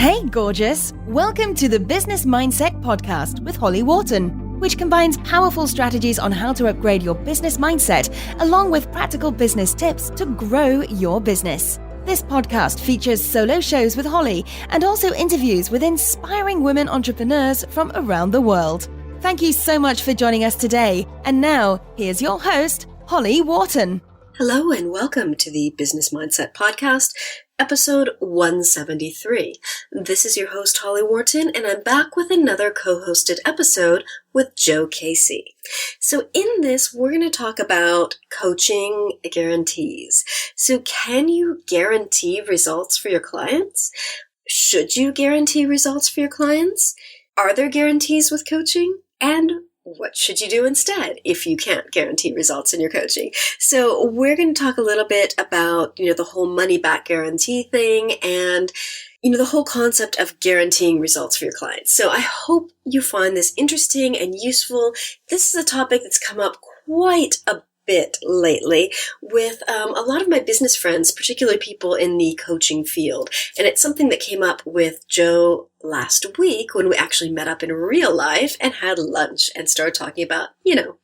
Hey, gorgeous! Welcome to the Business Mindset Podcast with Holly Wharton, which combines powerful strategies on how to upgrade your business mindset, along with practical business tips to grow your business. This podcast features solo shows with Holly and also interviews with inspiring women entrepreneurs from around the world. Thank you so much for joining us today. And now, here's your host, Holly Wharton. Hello and welcome to the Business Mindset Podcast, episode 173. This is your host, Holly Wharton, and I'm back with another co-hosted episode with Joe Casey. So in this, we're going to talk about coaching guarantees. So can you guarantee results for your clients? Should you guarantee results for your clients? Are there guarantees with coaching? And what should you do instead if you can't guarantee results in your coaching? So we're going to talk a little bit about, the whole money back guarantee thing and, the whole concept of guaranteeing results for your clients. So I hope you find this interesting and useful. This is a topic that's come up quite a bit lately with a lot of my business friends, particularly people in the coaching field. And it's something that came up with Joe last week when we actually met up in real life and had lunch and started talking about,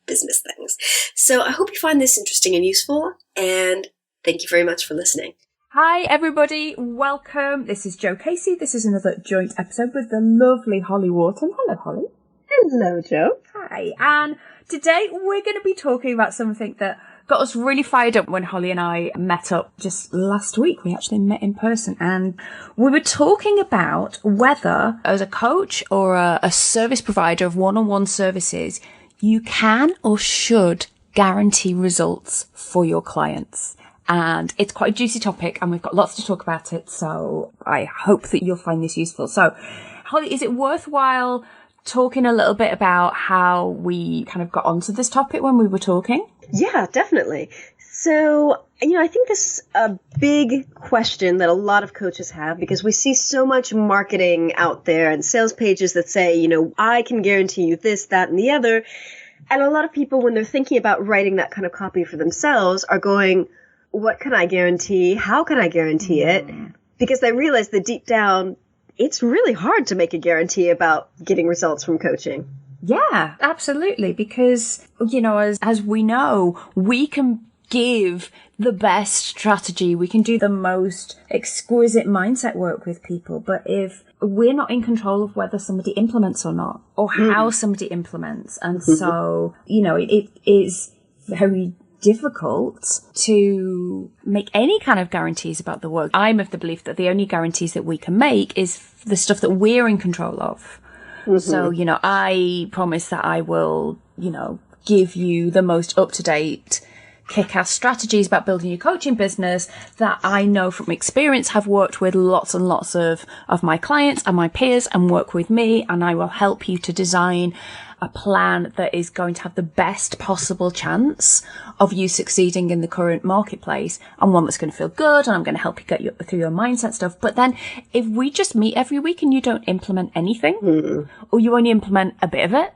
business things. So I hope you find this interesting and useful, and thank you very much for listening. Hi everybody, welcome. This is Joe Casey. This is another joint episode with the lovely Holly Wharton. Hello, Holly. Hello, Joe. Hi, and today we're going to be talking about something that got us really fired up when Holly and I met up just last week. We actually met in person and we were talking about whether as a coach or a service provider of one-on-one services, you can or should guarantee results for your clients. And it's quite a juicy topic and we've got lots to talk about it. So I hope that you'll find this useful. So Holly, is it worthwhile talking a little bit about how we kind of got onto this topic when we were talking? Yeah, definitely. So, I think this is a big question that a lot of coaches have because we see so much marketing out there and sales pages that say, I can guarantee you this, that, and the other. And a lot of people, when they're thinking about writing that kind of copy for themselves, are going, what can I guarantee? How can I guarantee it? Because they realize that deep down, it's really hard to make a guarantee about getting results from coaching. Yeah, absolutely. Because, as we know, we can give the best strategy. We can do the most exquisite mindset work with people. But if we're not in control of whether somebody implements or not, or how somebody implements, and so, it is very difficult to make any kind of guarantees about the work. I'm of the belief that the only guarantees that we can make is the stuff that we're in control of. So, I promise that I will, give you the most up-to-date kick-ass strategies about building your coaching business that I know from experience have worked with lots and lots of my clients and my peers and work with me. And I will help you to design a plan that is going to have the best possible chance of you succeeding in the current marketplace, and one that's going to feel good, and I'm going to help you get you through your mindset stuff. But then if we just meet every week and you don't implement anything, or you only implement a bit of it,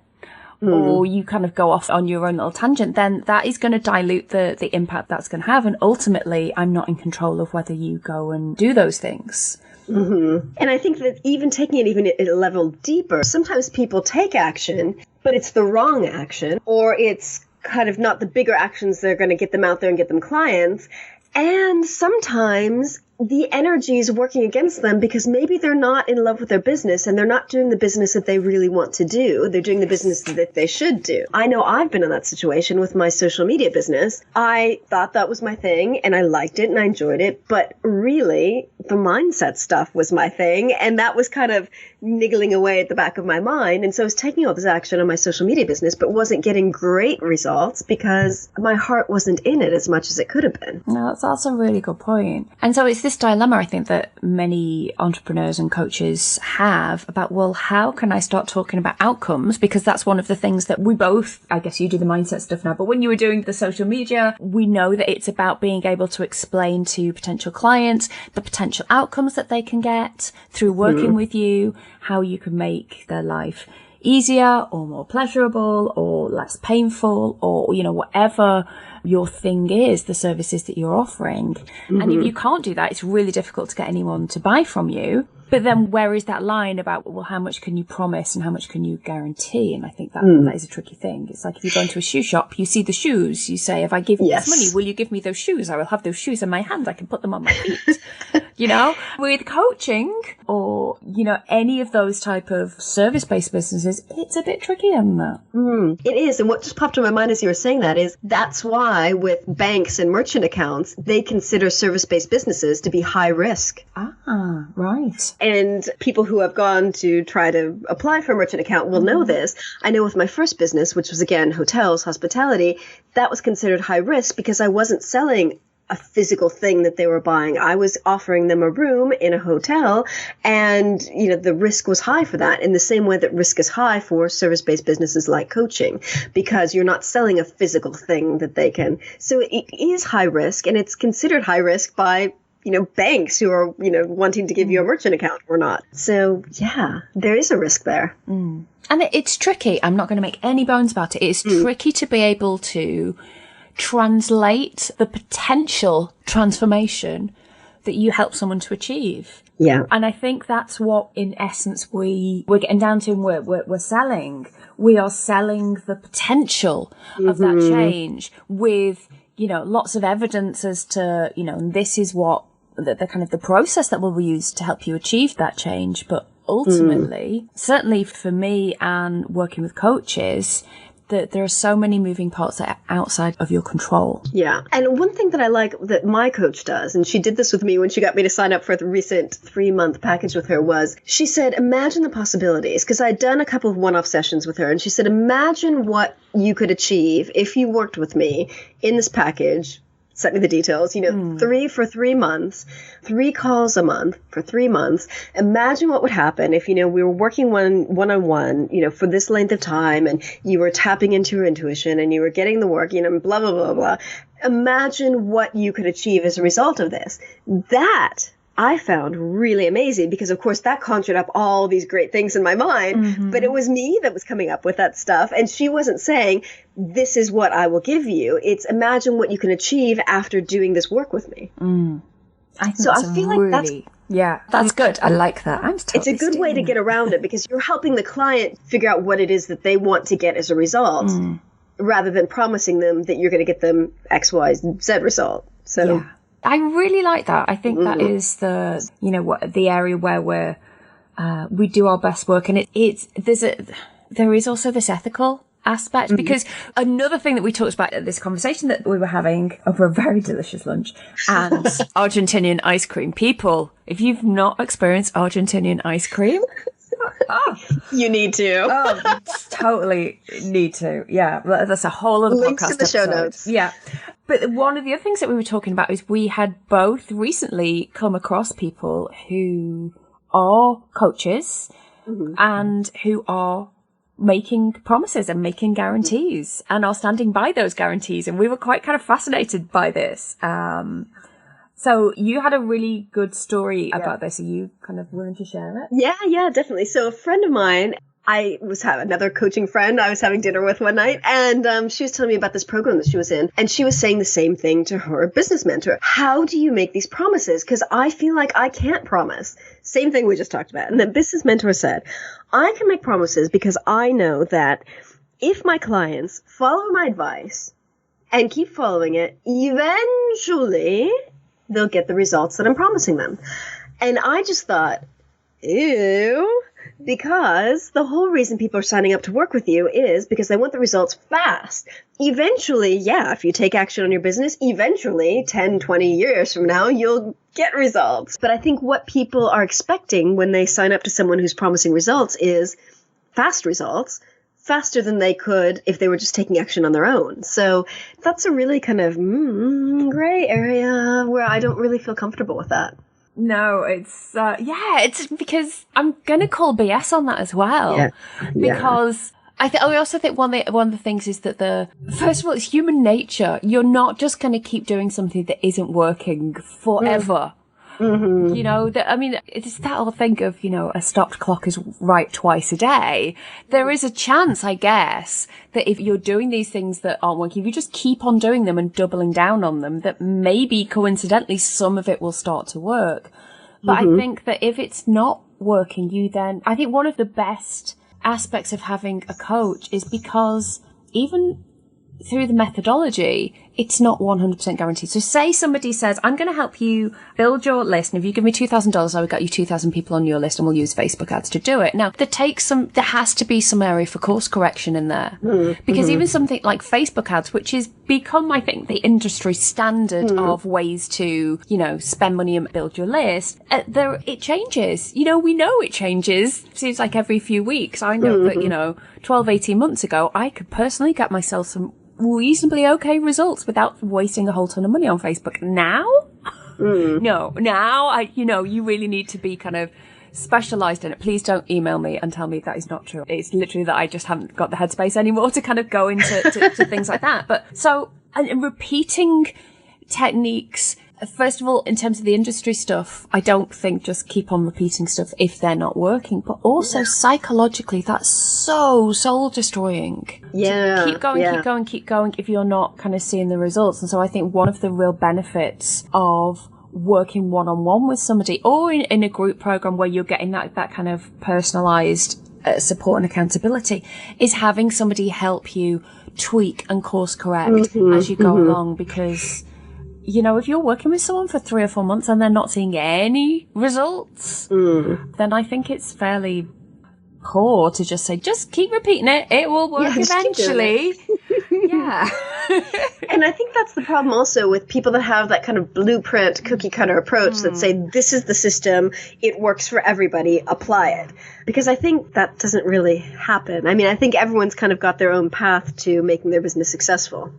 or you kind of go off on your own little tangent, then that is going to dilute the impact that's going to have. And ultimately, I'm not in control of whether you go and do those things. And I think that even taking it even a level deeper, sometimes people take action, but it's the wrong action, or it's kind of not the bigger actions that are going to get them out there and get them clients. And sometimes the energy is working against them because maybe they're not in love with their business and they're not doing the business that they really want to do. They're doing the business that they should do. I know I've been in that situation with my social media business. I thought that was my thing and I liked it and I enjoyed it, but really the mindset stuff was my thing, and that was kind of niggling away at the back of my mind. And so I was taking all this action on my social media business, but wasn't getting great results because my heart wasn't in it as much as it could have been. No, that's a really good point. And so it's this dilemma, I think, that many entrepreneurs and coaches have about, well, how can I start talking about outcomes? Because that's one of the things that we both, I guess you do the mindset stuff now, but when you were doing the social media, we know that it's about being able to explain to potential clients the potential outcomes that they can get through working with you, how you can make their life easier or more pleasurable or less painful, or, whatever your thing is, the services that you're offering. And if you can't do that, it's really difficult to get anyone to buy from you But then where is that line about, well, how much can you promise and how much can you guarantee? And I think that is a tricky thing. It's like if you go into a shoe shop, you see the shoes. You say, if I give you this money, will you give me those shoes? I will have those shoes in my hand. I can put them on my feet. With coaching or, any of those type of service-based businesses, it's a bit trickier than that. It is. And what just popped in my mind as you were saying that is that's why with banks and merchant accounts, they consider service-based businesses to be high risk. Ah, right. And people who have gone to try to apply for a merchant account will know this. I know with my first business, which was again hotels, hospitality, that was considered high risk because I wasn't selling a physical thing that they were buying. I was offering them a room in a hotel, and the risk was high for that in the same way that risk is high for service-based businesses like coaching, because you're not selling a physical thing that they can. So it is high risk, and it's considered high risk by banks who are, wanting to give you a merchant account or not. So yeah, there is a risk there. And it's tricky. I'm not going to make any bones about it. It's tricky to be able to translate the potential transformation that you help someone to achieve. Yeah. And I think that's what, in essence, we're getting down to and we're selling. We are selling the potential of that change with, lots of evidence as to, this is what the kind of the process that will be used to help you achieve that change. But ultimately, certainly for me and working with coaches, that there are so many moving parts that are outside of your control. Yeah. And one thing that I like that my coach does, and she did this with me when she got me to sign up for the recent 3-month package with her, was she said, imagine the possibilities. Because I'd done a couple of one-off sessions with her, and she said, imagine what you could achieve if you worked with me in this package. Sent me the details, 3 for 3 months, 3 calls a month for 3 months. Imagine what would happen if, we were working one-on-one, for this length of time, and you were tapping into your intuition and you were getting the work, blah, blah, blah, blah. Imagine what you could achieve as a result of this. That I found really amazing because, of course, that conjured up all these great things in my mind, but it was me that was coming up with that stuff. And she wasn't saying, this is what I will give you. It's imagine what you can achieve after doing this work with me. I feel like that's good. I like that. It's a good way to get around it because you're helping the client figure out what it is that they want to get as a result rather than promising them that you're going to get them X, Y, Z result. So. Yeah. I really like that. I think that is the area where we do our best work, and there is also this ethical aspect because another thing that we talked about at this conversation that we were having over a very delicious lunch and Argentinian ice cream. People, if you've not experienced Argentinian ice cream, you need to. Totally need to. Yeah, that's a whole other Links podcast to the show episode. notes. Yeah. But one of the other things that we were talking about is we had both recently come across people who are coaches and who are making promises and making guarantees and are standing by those guarantees. And we were quite kind of fascinated by this. So you had a really good story about this. Are you kind of willing to share it? Yeah, definitely. So a friend of mine, I was having another coaching friend I was having dinner with one night, and she was telling me about this program that she was in, and she was saying the same thing to her business mentor. How do you make these promises? Because I feel like I can't promise. Same thing we just talked about. And the business mentor said, I can make promises because I know that if my clients follow my advice and keep following it, eventually they'll get the results that I'm promising them. And I just thought, ew. Because the whole reason people are signing up to work with you is because they want the results fast. Eventually, if you take action on your business, eventually 10, 20 years from now, you'll get results. But I think what people are expecting when they sign up to someone who's promising results is fast results, faster than they could if they were just taking action on their own. So that's a really kind of gray area where I don't really feel comfortable with that. No, it's because I'm going to call BS on that as well. Yeah. Because I also think one of the things is that first of all, it's human nature. You're not just going to keep doing something that isn't working forever. It's that whole thing of, a stopped clock is right twice a day. There is a chance, I guess, that if you're doing these things that aren't working, if you just keep on doing them and doubling down on them, that maybe coincidentally some of it will start to work. But I think that if it's not working, I think one of the best aspects of having a coach is because even through the methodology, it's not 100% guaranteed. So say somebody says, I'm going to help you build your list. And if you give me $2,000, I will get you 2,000 people on your list and we'll use Facebook ads to do it. Now, there has to be some area for course correction in there. Because even something like Facebook ads, which has become, I think, the industry standard of ways to, spend money and build your list, it changes. We know it changes. Seems like every few weeks. I know that, 12, 18 months ago, I could personally get myself some reasonably okay results without wasting a whole ton of money on Facebook. Now? No. Now, you really need to be kind of specialized in it. Please don't email me and tell me that is not true. It's literally that I just haven't got the headspace anymore to kind of go into to things like that. But and repeating techniques, first of all, in terms of the industry stuff, I don't think just keep on repeating stuff if they're not working, but also psychologically, that's so soul destroying. Yeah. Keep going if you're not kind of seeing the results. And so I think one of the real benefits of working one-on-one with somebody or in a group program where you're getting that kind of personalized support and accountability is having somebody help you tweak and course correct as you go along, because if you're working with someone for 3 or 4 months and they're not seeing any results, then I think it's fairly poor to just say, just keep repeating it. It will work eventually. Yeah. And I think that's the problem also with people that have that kind of blueprint cookie cutter approach that say, this is the system, it works for everybody, apply it. Because I think that doesn't really happen. I mean, I think everyone's kind of got their own path to making their business successful.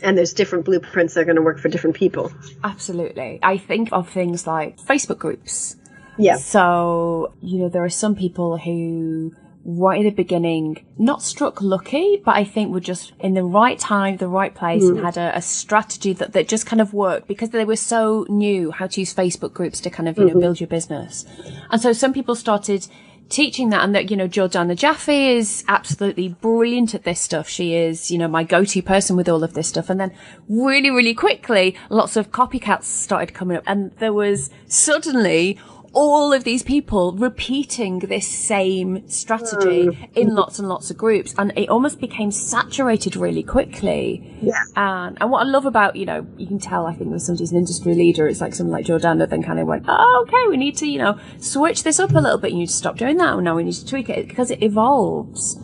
And there's different blueprints that are going to work for different people. Absolutely. I think of things like Facebook groups. Yeah. So, there are some people who right at the beginning, not struck lucky, but I think were just in the right time, the right place, and had a strategy that just kind of worked because they were so new how to use Facebook groups to kind of, build your business. And so some people started teaching that, and that, Jordana Jaffe is absolutely brilliant at this stuff. She is, my go-to person with all of this stuff. And then really, really quickly, lots of copycats started coming up, and there was suddenly all of these people repeating this same strategy in lots and lots of groups, and it almost became saturated really quickly. Yeah. And what I love about, you can tell, I think when somebody's an industry leader, it's like someone like Jordana then kind of went, oh, okay, we need to, switch this up a little bit. You need to stop doing that. No, we need to tweak it because it evolves.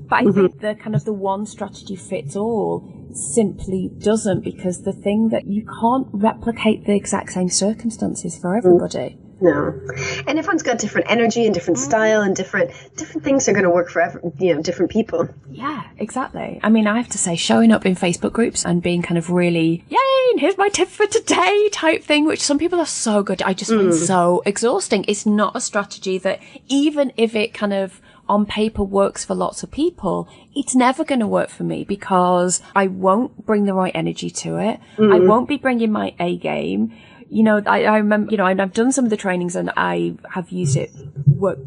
But I think the kind of the one strategy fits all simply doesn't, because the thing that you can't replicate the exact same circumstances for everybody. No. And everyone's got different energy and different style, and different things are going to work for different people. Yeah, exactly. I mean, I have to say, showing up in Facebook groups and being kind of really, yay, and here's my tip for today type thing, which some people are so good. I just find so exhausting. It's not a strategy that, even if it kind of on paper works for lots of people, it's never going to work for me, because I won't bring the right energy to it. I won't be bringing my A game. I remember, I've done some of the trainings and I have used it,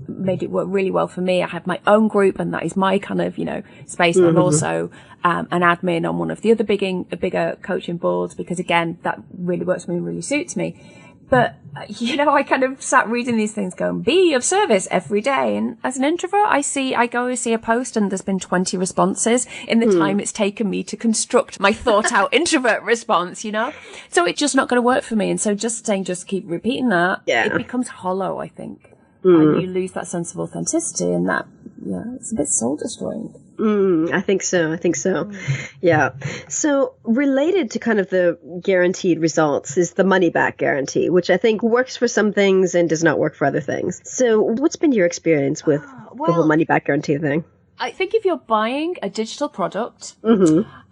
made it work really well for me. I have my own group, and that is my kind of, space. And I'm also, an admin on one of the other bigger coaching boards, because again, that really works for me and really suits me. But, I kind of sat reading these things going, be of service every day. And as an introvert, I go see a post and there's been 20 responses in the time it's taken me to construct my thought out introvert response, So it's just not going to work for me. And so just keep repeating that, it becomes hollow, I think. And you lose that sense of authenticity, and that, it's a bit soul destroying. I think so. Yeah. So related to kind of the guaranteed results is the money back guarantee, which I think works for some things and does not work for other things. So what's been your experience with the whole money back guarantee thing? I think if you're buying a digital product,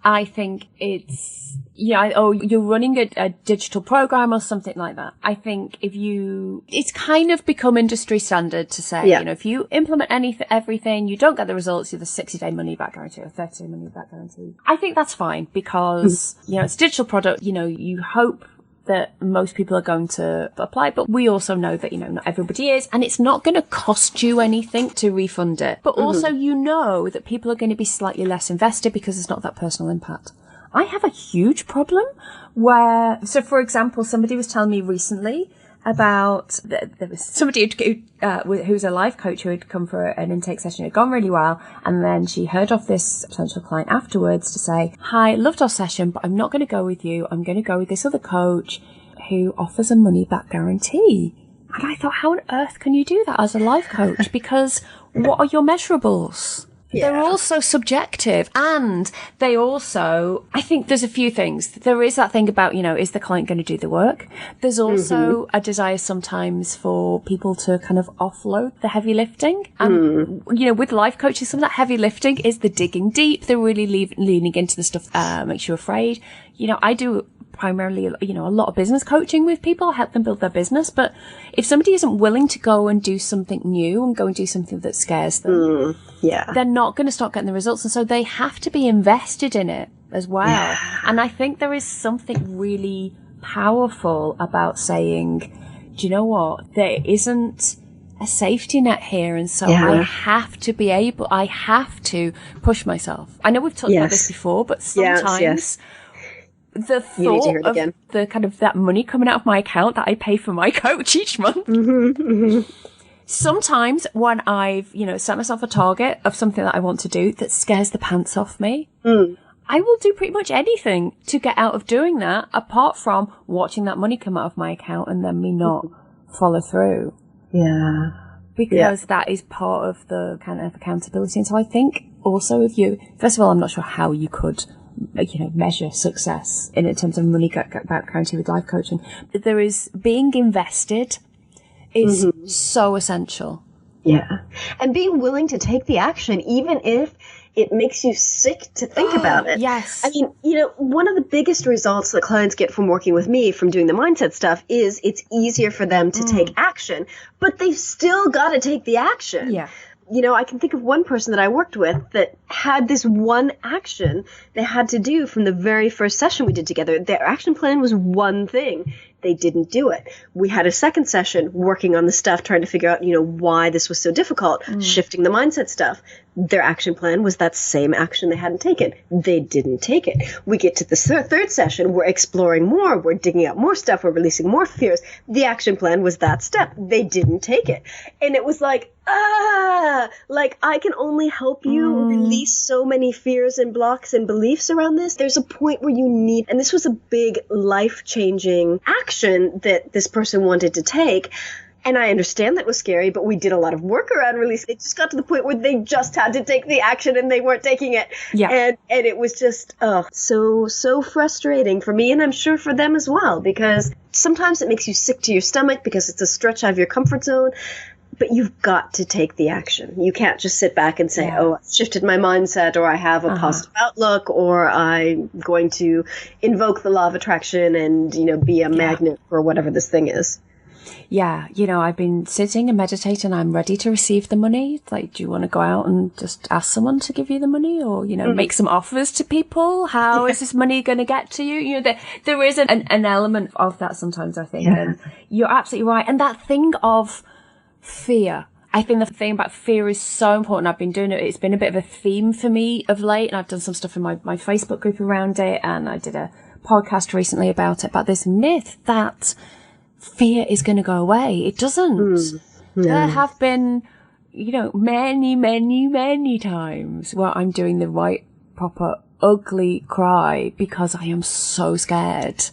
I think it's, you're running a digital program or something like that. I think it's kind of become industry standard to say, if you implement everything, you don't get the results, you have a 60-day money back guarantee or 30-day money back guarantee. I think that's fine because, it's a digital product, you hope that most people are going to apply, but we also know that, not everybody is, and it's not going to cost you anything to refund it. But also, that people are going to be slightly less invested because there's not that personal impact. I have a huge problem so for example, somebody was telling me recently about there was somebody who's a life coach who had come for an intake session. It had gone really well, and then she heard of this potential client afterwards to say, "Hi, loved our session, but I'm not going to go with you. I'm going to go with this other coach who offers a money back guarantee." And I thought, how on earth can you do that as a life coach? Because what are your measurables? Yeah. They're also subjective, and they also, I think there's a few things. There is that thing about, is the client going to do the work? There's also a desire sometimes for people to kind of offload the heavy lifting. And, with life coaches, some of that heavy lifting is the digging deep. They're really leaning into the stuff that makes you afraid. I do primarily, a lot of business coaching with people, help them build their business. But if somebody isn't willing to go and do something new and go and do something that scares them, they're not going to start getting the results. And so they have to be invested in it as well. Yeah. And I think there is something really powerful about saying, do you know what? There isn't a safety net here. And so I have to push myself. I know we've talked about this before, but sometimes the thought of the kind of that money coming out of my account that I pay for my coach each month. Sometimes when I've, set myself a target of something that I want to do that scares the pants off me, I will do pretty much anything to get out of doing that, apart from watching that money come out of my account and then me not follow through. Yeah. Because that is part of the kind of accountability. And so I think also first of all, I'm not sure how you could measure success in terms of money back guarantee with life coaching. There is being invested is so essential. Yeah. And being willing to take the action, even if it makes you sick to think about it. Yes. I mean, one of the biggest results that clients get from working with me, from doing the mindset stuff, is it's easier for them to take action, but they've still got to take the action. Yeah. I can think of one person that I worked with that had this one action they had to do from the very first session we did together. Their action plan was one thing. They didn't do it. We had a second session working on the stuff, trying to figure out, why this was so difficult, shifting the mindset stuff. Their action plan was that same action they hadn't taken. They didn't take it. We get to the third session. We're exploring more. We're digging up more stuff. We're releasing more fears. The action plan was that step. They didn't take it. And it was like, I can only help you release so many fears and blocks and beliefs around this. There's a point where you need, and this was a big life-changing action that this person wanted to take. And I understand that was scary, but we did a lot of work around release. It just got to the point where they just had to take the action and they weren't taking it. Yeah. And it was just, so frustrating for me. And I'm sure for them as well, because sometimes it makes you sick to your stomach because it's a stretch out of your comfort zone. But you've got to take the action. You can't just sit back and say, I've shifted my mindset, or I have a positive outlook, or I'm going to invoke the law of attraction and, be a magnet for whatever this thing is. Yeah. I've been sitting and meditating. I'm ready to receive the money. It's like, do you want to go out and just ask someone to give you the money, or, make some offers to people? How is this money going to get to you? There is an element of that sometimes, I think. Yeah. And you're absolutely right. And that thing of fear. I think the thing about fear is so important. I've been doing it. It's been a bit of a theme for me of late, and I've done some stuff in my Facebook group around it, and I did a podcast recently about this myth that fear is going to go away. It doesn't. No. There have been, many, many, many times where I'm doing the right, proper, ugly cry because I am so scared.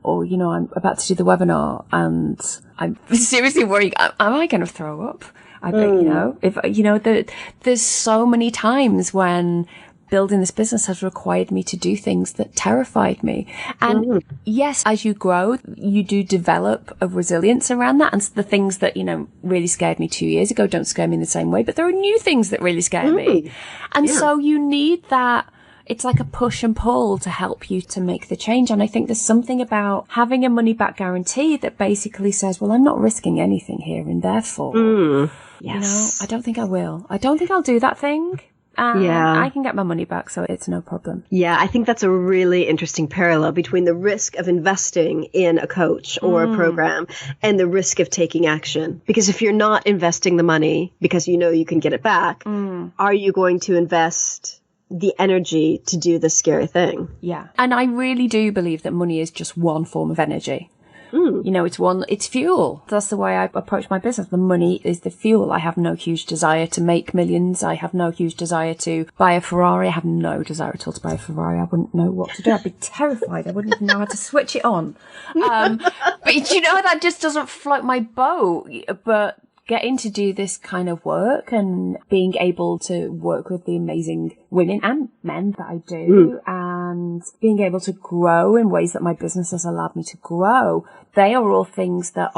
Or, I'm about to do the webinar and I'm seriously worried, am I going to throw up? I bet, there's so many times when building this business has required me to do things that terrified me. And yes, as you grow, you do develop a resilience around that. And the things that, really scared me 2 years ago don't scare me in the same way, but there are new things that really scare me. And so you need that. It's like a push and pull to help you to make the change. And I think there's something about having a money back guarantee that basically says, well, I'm not risking anything here, and therefore, I don't think I will. I don't think I'll do that thing. I can get my money back, so it's no problem. Yeah, I think that's a really interesting parallel between the risk of investing in a coach or a program and the risk of taking action. Because if you're not investing the money because you can get it back, are you going to invest the energy to do the scary thing? Yeah. And I really do believe that money is just one form of energy. It's fuel. That's the way I approach my business. The money is the fuel. I have no huge desire to make millions. I have no huge desire to buy a Ferrari. I have no desire at all to buy a Ferrari. I wouldn't know what to do. I'd be terrified. I wouldn't even know how to switch it on. But that just doesn't float my boat. But getting to do this kind of work and being able to work with the amazing women and men that I do and being able to grow in ways that my business has allowed me to grow, they are all things that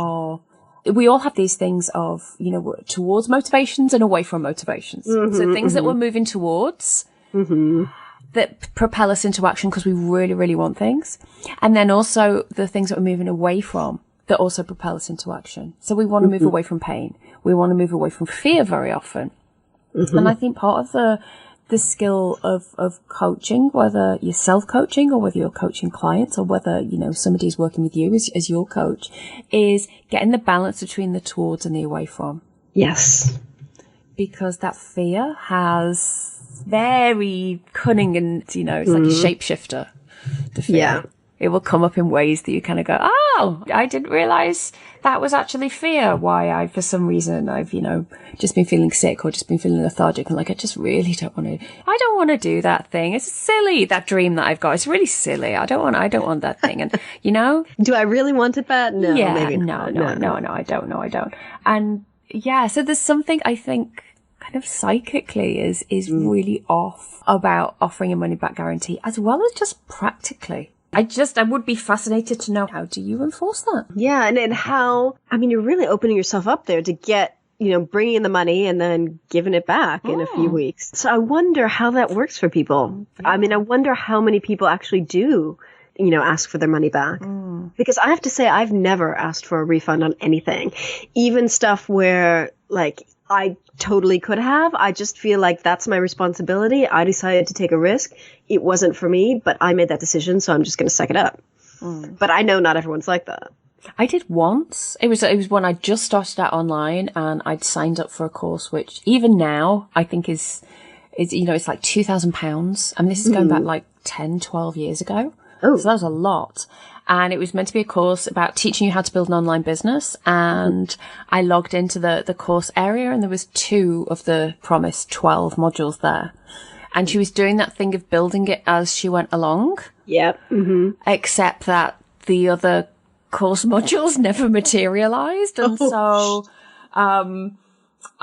we all have these things of, towards motivations and away from motivations. So things that we're moving towards that propel us into action because we really, really want things. And then also the things that we're moving away from that also propel us into action. So we want to move away from pain. We want to move away from fear very often. And I think part of the skill of coaching, whether you're self-coaching or whether you're coaching clients or whether, somebody's working with you as your coach, is getting the balance between the towards and the away from. Yes. Because that fear has very cunning and, it's like a shapeshifter. The fear. Yeah. It will come up in ways that you kind of go, oh, I didn't realize that was actually fear. Why for some reason, I've, just been feeling sick or just been feeling lethargic. And I just really don't want to do that thing. It's silly, that dream that I've got. It's really silly. I don't want that thing. And, Do I really want it bad? No, yeah, maybe no, not. no, I don't. And yeah, so there's something I think kind of psychically is really off about offering a money back guarantee as well as just practically. I would be fascinated to know, how do you enforce that? Yeah. And how, you're really opening yourself up there to get, bringing in the money and then giving it back in a few weeks. So I wonder how that works for people. Yeah. I wonder how many people actually do, ask for their money back. Because I have to say, I've never asked for a refund on anything, even stuff where I totally could have. I just feel like that's my responsibility. I decided to take a risk. It wasn't for me, but I made that decision, so I'm just going to suck it up. But I know not everyone's like that. I did once. It was when I just started out online and I'd signed up for a course, which even now I think is it's like £2,000. I mean, this is going back 10, 12 years ago. Oh. So that was a lot. And it was meant to be a course about teaching you how to build an online business. And I logged into the course area and there was 2 of the promised 12 modules there. And she was doing that thing of building it as she went along. Yep. Except that the other course modules never materialized. And so,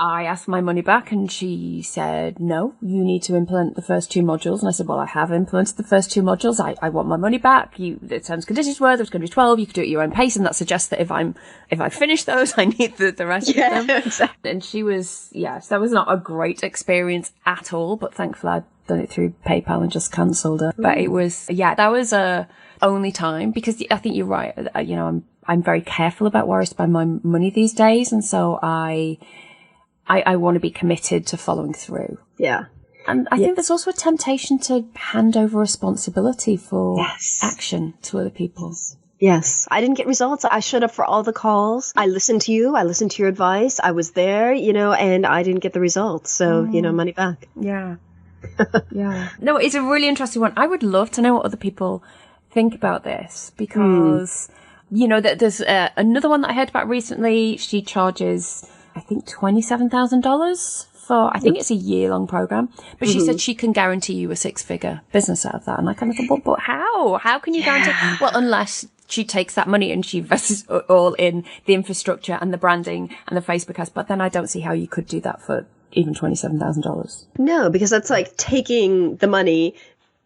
I asked my money back and she said, no, you need to implement the first 2 modules. And I said, well, I have implemented the first 2 modules. I want my money back. The terms and conditions were, there's going to be 12. You could do it at your own pace. And that suggests that if I finish those, I need the rest of them. Exactly. And she was, so that was not a great experience at all. But thankfully I'd done it through PayPal and just cancelled it. But it was, that was only time because I think you're right. I'm very careful about where I spend my money these days. And so I want to be committed to following through. Yeah. And I think there's also a temptation to hand over responsibility for action to other people. Yes. I didn't get results. I showed up for all the calls. I listened to you. I listened to your advice. I was there, and I didn't get the results. So, money back. Yeah. Yeah. No, it's a really interesting one. I would love to know what other people think about this because, there's another one that I heard about recently. She charges, I think, $27,000 for, I think it's a year-long program. But she said she can guarantee you a 6-figure business out of that. And I kind of thought, but how? How can you guarantee? Well, unless she takes that money and she invests all in the infrastructure and the branding and the Facebook ads. But then I don't see how you could do that for even $27,000. No, because that's like taking the money,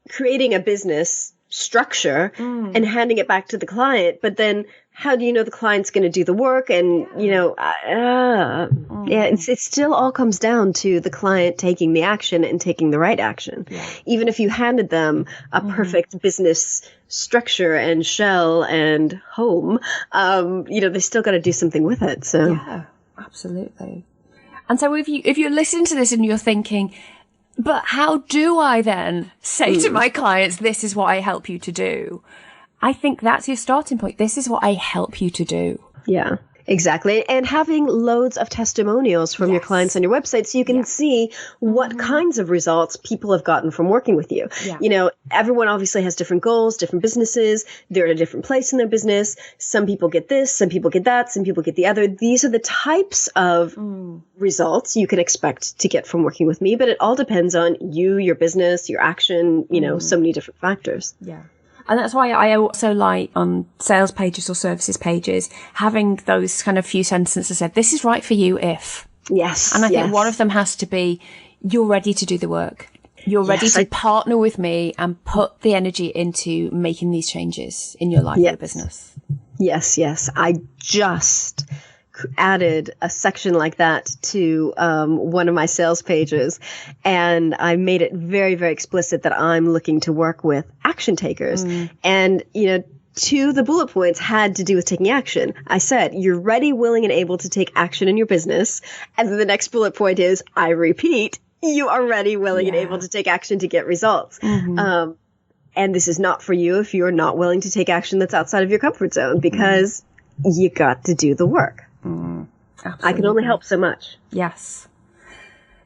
creating a business structure and handing it back to the client. But then how do you know the client's going to do the work? And, it still all comes down to the client taking the action and taking the right action. Yeah. Even if you handed them a perfect business structure and shell and home, they still got to do something with it. So yeah, absolutely. And so if you're listening to this and you're thinking, but how do I then say to my clients, this is what I help you to do? I think that's your starting point. This is what I help you to do. Yeah. Exactly. And having loads of testimonials from your clients on your website so you can see what kinds of results people have gotten from working with you. Yeah. You know, everyone obviously has different goals, different businesses. They're at a different place in their business. Some people get this, some people get that, some people get the other. These are the types of results you can expect to get from working with me, but it all depends on you, your business, your action, you know, so many different factors. Yeah. And that's why I also like on sales pages or services pages, having those kind of few sentences that said, this is right for you if. Yes. And I think one of them has to be, you're ready to do the work. You're ready to partner with me and put the energy into making these changes in your life or your business. Yes, yes. I just added a section like that to one of my sales pages, and I made it very, very explicit that I'm looking to work with action takers. And, you know, two of the bullet points had to do with taking action. I said, you're ready, willing, and able to take action in your business. And then the next bullet point is, I repeat, you are ready, willing, and able to take action to get results. And this is not for you if you're not willing to take action that's outside of your comfort zone, because you got to do the work. I can only help so much. Yes.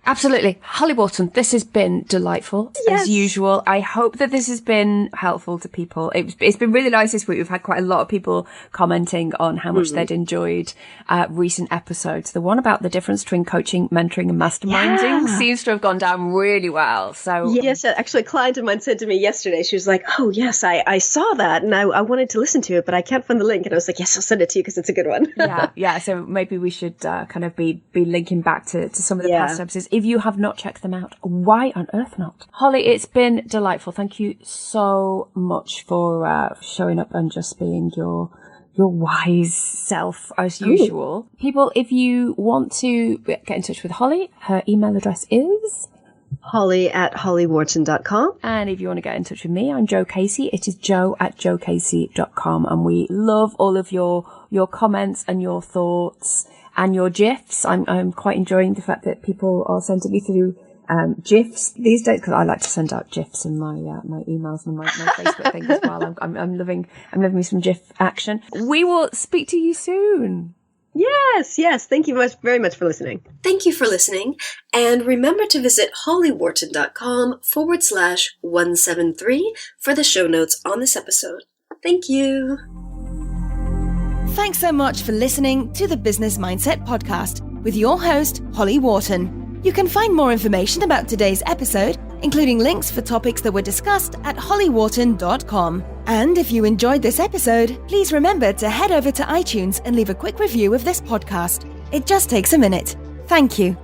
Absolutely. Holly Wharton, this has been delightful as usual. I hope that this has been helpful to people. It's been really nice this week. We've had quite a lot of people commenting on how much they'd enjoyed recent episodes. The one about the difference between coaching, mentoring and masterminding seems to have gone down really well. So yes, actually a client of mine said to me yesterday, she was like, oh yes, I saw that and I wanted to listen to it, but I can't find the link. And I was like, yes, I'll send it to you because it's a good one. Yeah. So maybe we should kind of be linking back to some of the past episodes. If you have not checked them out, why on earth not? Holly, it's been delightful. Thank you so much for showing up and just being your wise self as usual. People, if you want to get in touch with Holly, her email address is holly@hollywharton.com. And if you want to get in touch with me, I'm Jo Casey. It is jo@jocasey.com. And we love all of your comments and your thoughts and your GIFs. I'm quite enjoying the fact that people are sending me through GIFs these days, because I like to send out GIFs in my emails and my Facebook thing as well. I'm loving me some GIF action. We will speak to you soon. Yes. Thank you very much for listening. Thank you for listening. And remember to visit hollywharton.com/173 for the show notes on this episode. Thank you. Thanks so much for listening to the Business Mindset Podcast with your host, Holly Wharton. You can find more information about today's episode, including links for topics that were discussed at hollywharton.com. And if you enjoyed this episode, please remember to head over to iTunes and leave a quick review of this podcast. It just takes a minute. Thank you.